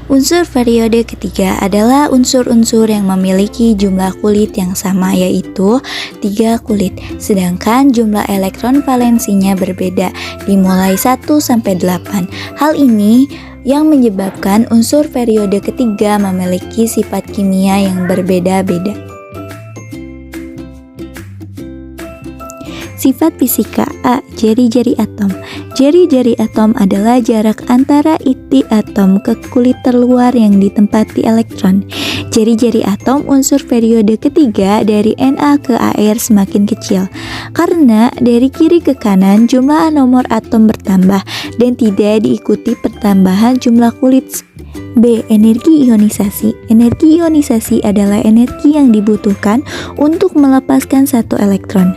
Unsur periode ketiga adalah unsur-unsur yang memiliki jumlah kulit yang sama, yaitu 3 kulit, sedangkan jumlah elektron valensinya berbeda, dimulai 1 sampai 8. Hal ini yang menyebabkan unsur periode ketiga memiliki sifat kimia yang berbeda-beda. Sifat fisika. A. Jari-jari atom. Jari-jari atom adalah jarak antara inti atom ke kulit terluar yang ditempati elektron. Jari-jari atom unsur periode ketiga dari Na ke Ar semakin kecil, karena dari kiri ke kanan jumlah nomor atom bertambah dan tidak diikuti pertambahan jumlah kulit. B. Energi ionisasi. Energi ionisasi adalah energi yang dibutuhkan untuk melepaskan satu elektron.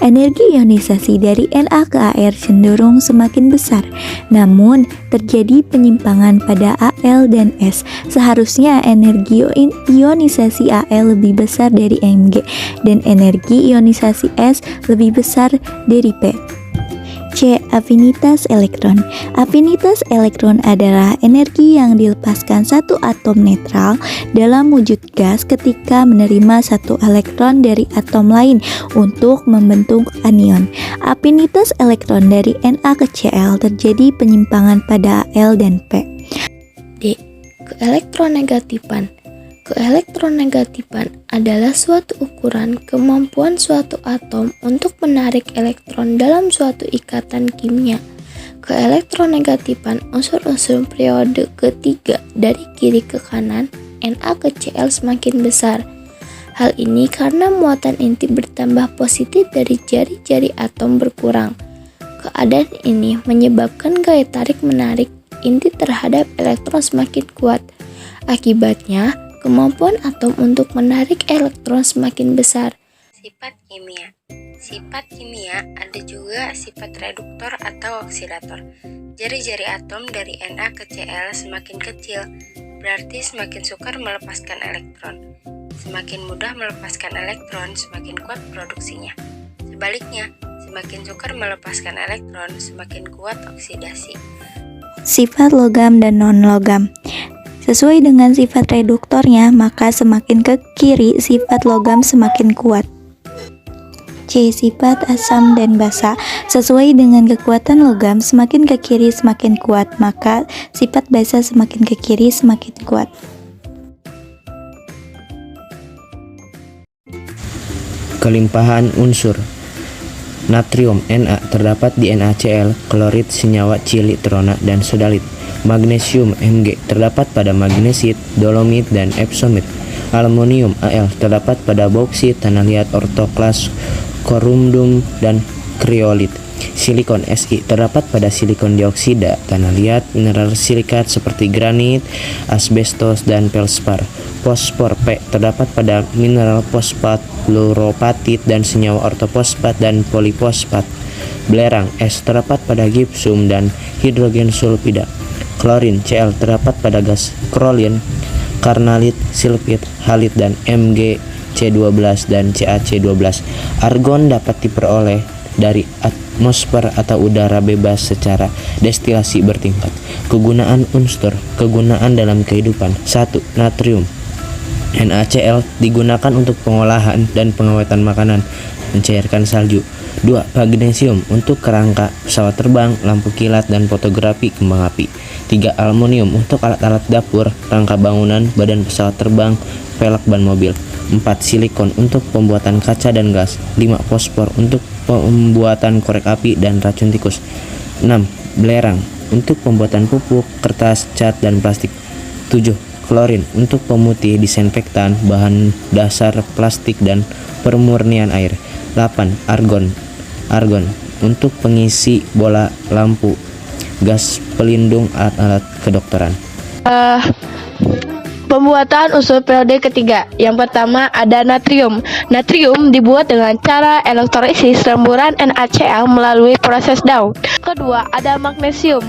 Energi ionisasi dari Na ke Ar cenderung semakin besar, namun terjadi penyimpangan pada Al dan S. Seharusnya energi ionisasi Al lebih besar dari Mg dan energi ionisasi S lebih besar dari P. C. Afinitas elektron. Afinitas elektron adalah energi yang dilepaskan satu atom netral dalam wujud gas ketika menerima satu elektron dari atom lain untuk membentuk anion. Afinitas elektron dari Na ke Cl terjadi penyimpangan pada Al dan P. D. Keelektronegatifan. Keelektronegatifan adalah suatu ukuran kemampuan suatu atom untuk menarik elektron dalam suatu ikatan kimia. Keelektronegatifan unsur-unsur periode ketiga dari kiri ke kanan, Na ke Cl semakin besar. Hal ini karena muatan inti bertambah positif dari jari-jari atom berkurang. Keadaan ini menyebabkan gaya tarik-menarik inti terhadap elektron semakin kuat. Akibatnya, kemampuan atom untuk menarik elektron semakin besar. Sifat kimia. Sifat kimia ada juga sifat reduktor atau oksidator. Jari-jari atom dari Na ke Cl semakin kecil, berarti semakin sukar melepaskan elektron. Semakin mudah melepaskan elektron, semakin kuat produksinya. Sebaliknya, semakin sukar melepaskan elektron, semakin kuat oksidasi. Sifat logam dan non-logam. Sesuai dengan sifat reduktornya, maka semakin ke kiri sifat logam semakin kuat. C. Sifat asam dan basa. Sesuai dengan kekuatan logam, semakin ke kiri semakin kuat, maka sifat basa semakin ke kiri semakin kuat. Kelimpahan unsur. Natrium Na terdapat di NaCl, klorid senyawa cili terona dan sodalit. Magnesium Mg terdapat pada magnesit, dolomit, dan epsomit. Aluminium Al terdapat pada bauksit, tanah liat, ortoklas, korundum, dan kriolit. Silikon Si terdapat pada silikon dioksida, tanah liat, mineral silikat seperti granit, asbestos, dan felspar. Fosfor P terdapat pada mineral fosfat, fluoropatit, dan senyawa ortofosfat dan polifosfat. Belerang S terdapat pada gipsum dan hidrogen sulfida. Klorin Cl terdapat pada gas krolin, karnalit, silfit, halit, dan MgC12 dan CaC12. Argon dapat diperoleh dari atmosfer atau udara bebas secara destilasi bertingkat. Kegunaan unsur. Kegunaan dalam kehidupan. 1. Natrium. NaCl digunakan untuk pengolahan dan pengawetan makanan, mencairkan salju. 2. Magnesium untuk kerangka pesawat terbang, lampu kilat, dan fotografi kembang api. 3. Aluminium untuk alat-alat dapur, rangka bangunan, badan pesawat terbang, velg ban mobil. 4. Silikon untuk pembuatan kaca dan gas. 5. Fosfor untuk pembuatan korek api dan racun tikus. 6. Belerang untuk pembuatan pupuk, kertas, cat, dan plastik. 7. Klorin untuk pemutih, disinfektan, bahan dasar plastik, dan pemurnian air. 8. Argon untuk pengisi bola lampu, gas pelindung, alat-alat kedokteran. Pembuatan unsur periode ketiga. Yang pertama ada natrium. Natrium dibuat dengan cara elektrolisis rembulan NaCl melalui proses Dow. Kedua ada magnesium.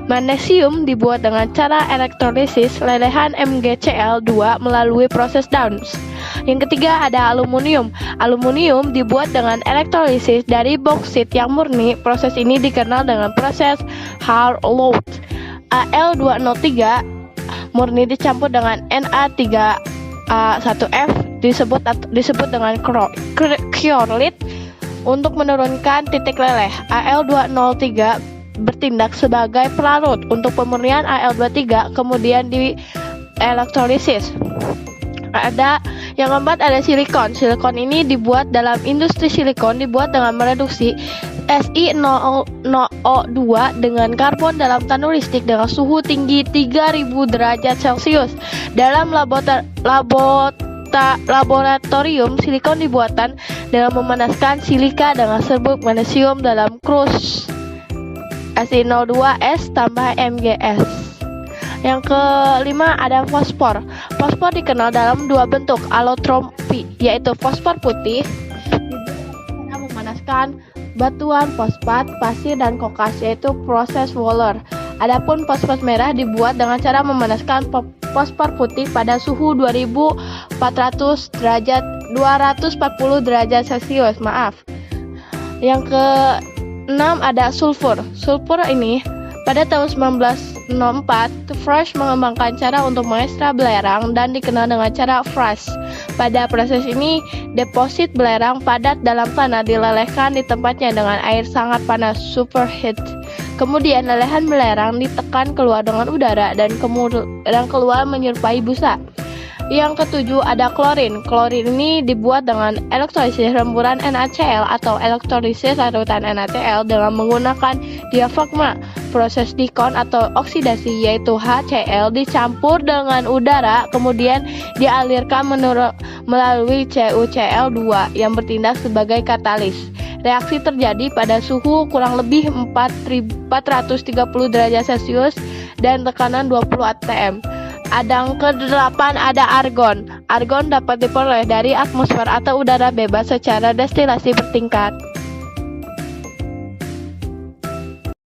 Magnesium dibuat dengan cara elektrolisis lelehan MgCl2 melalui proses Downs. Yang ketiga ada aluminium. Aluminium dibuat dengan elektrolisis dari bauksit yang murni. Proses ini dikenal dengan proses Harlow. Al203 murni dicampur dengan Na3A1F disebut dengan kriolit untuk menurunkan titik leleh. Al203 bertindak sebagai pelarut untuk pemurnian Al23 kemudian di elektrolisis. Yang keempat ada silikon. Silikon ini dibuat dalam industri silikon dibuat dengan mereduksi Si0O2 dengan karbon dalam tanur listrik dengan suhu tinggi 3000 derajat Celcius. Dalam laboratorium, silikon dibuatan dengan memanaskan silika dengan serbuk magnesium dalam krus Si02S tambah MgS. Yang kelima ada fosfor. Fosfor dikenal dalam dua bentuk alotropi, yaitu fosfor putih dengan memanaskan batuan fosfat, pasir, dan kokas, yaitu proses Waller. Adapun fosfor merah dibuat dengan cara memanaskan fosfor putih pada suhu 240 derajat Celcius. Yang keenam ada sulfur. Sulfur ini pada tahun 1904, Frisch mengembangkan cara untuk mengekstrak belerang dan dikenal dengan cara Frisch. Pada proses ini, deposit belerang padat dalam tanah dilelehkan di tempatnya dengan air sangat panas superheat. Kemudian lelehan belerang ditekan keluar dengan udara dan keluar menyerupai busa. Yang ketujuh ada klorin. Klorin ini dibuat dengan elektrolisis rembulan NaCl atau elektrolisis larutan NaCl dengan menggunakan diafragma. Proses dikon atau oksidasi yaitu HCl dicampur dengan udara kemudian dialirkan melalui CuCl2 yang bertindak sebagai katalis. Reaksi terjadi pada suhu kurang lebih 430 derajat Celcius dan tekanan 20 atm. Yang ke-8 ada argon. Argon dapat diperoleh dari atmosfer atau udara bebas secara destilasi bertingkat.